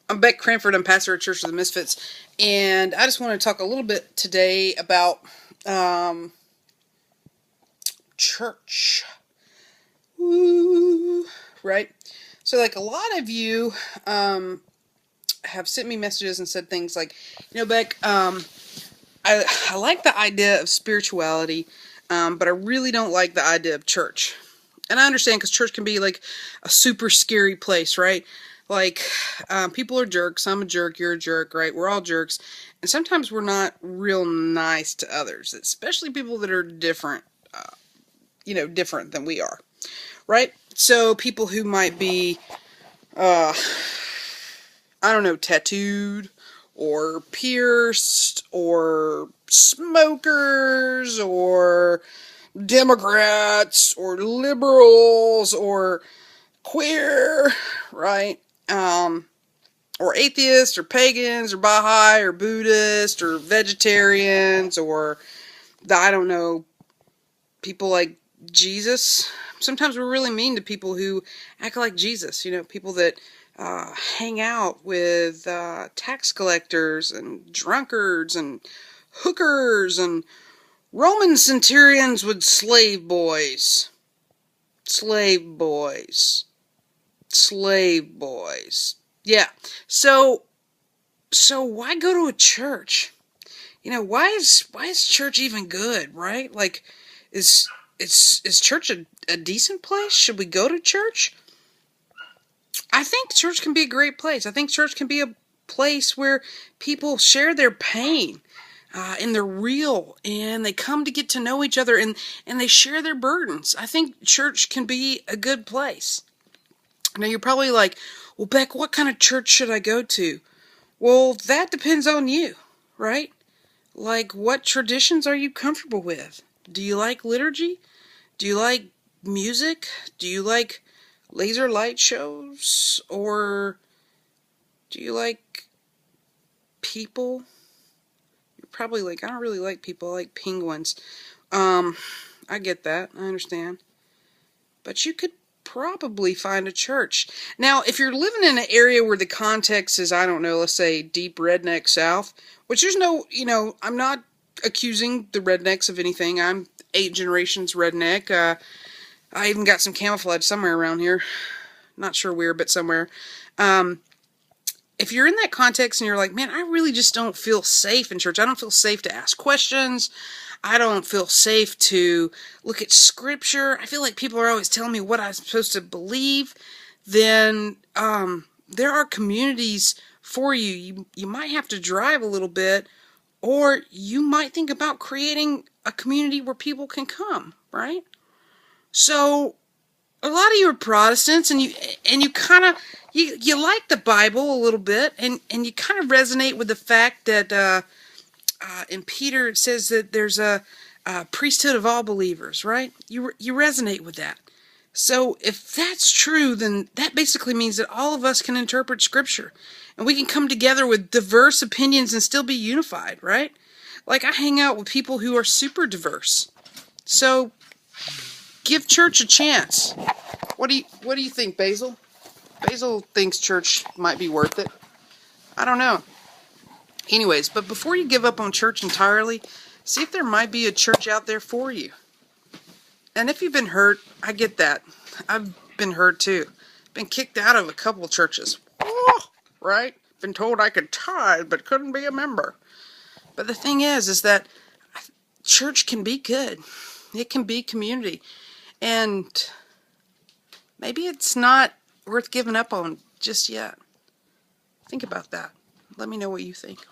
I'm Beck Cranford. I'm pastor at Church of the Misfits, and I just want to talk a little bit today about church. Woo, right? So, like, a lot of you have sent me messages and said things like, Beck, I like the idea of spirituality, but I really don't like the idea of church. And I understand, because church can be like a super scary place, right? Like, people are jerks. I'm a jerk. You're a jerk, right? We're all jerks. And sometimes we're not real nice to others, especially people that are different, different than we are, right? So people who might be, I don't know, tattooed or pierced or smokers or Democrats or liberals or queer, right? Or atheists or pagans or Baha'i or Buddhist or vegetarians or I don't know, people like Jesus. Sometimes we're really mean to people who act like Jesus, people that hang out with tax collectors and drunkards and hookers and Roman centurions with slave boys. Slave boys. Slave boys. Yeah. So why go to a church? Why is church even good, right? Like, is church a decent place? Should we go to church? I think church can be a great place. I think church can be a place where people share their pain, and they're real, and they come to get to know each other, and they share their burdens. I think church can be a good place. Now, you're probably like, well, Beck, what kind of church should I go to? Well, that depends on you, right? Like, what traditions are you comfortable with? Do you like liturgy? Do you like music? Do you like laser light shows? Or do you like people? You're probably like, I don't really like people. I like penguins. I get that. I understand. But you could probably find a church. Now, if you're living in an area where the context is, I don't know, let's say deep redneck South, which there's no, I'm not accusing the rednecks of anything. I'm 8 generations redneck. I even got some camouflage somewhere around here. Not sure where, but somewhere. If you're in that context and you're like, man, I really just don't feel safe in church. I don't feel safe to ask questions. I don't feel safe to look at scripture. I feel like people are always telling me what I'm supposed to believe. Then there are communities for you. You might have to drive a little bit, or you might think about creating a community where people can come, right? So a lot of you are Protestants, and you kind of you like the Bible a little bit, and you kind of resonate with the fact that in Peter it says that there's a priesthood of all believers, right? You resonate with that. So if that's true, then that basically means that all of us can interpret Scripture, and we can come together with diverse opinions and still be unified, right? Like, I hang out with people who are super diverse. So give church a chance. What do you think, Basil? Basil thinks church might be worth it. I don't know. Anyways, but before you give up on church entirely, see if there might be a church out there for you. And if you've been hurt, I get that. I've been hurt too. Been kicked out of a couple churches. Oh, right? Been told I could tithe, but couldn't be a member. But the thing is that church can be good. It can be community. And maybe it's not worth giving up on just yet. Think about that. Let me know what you think.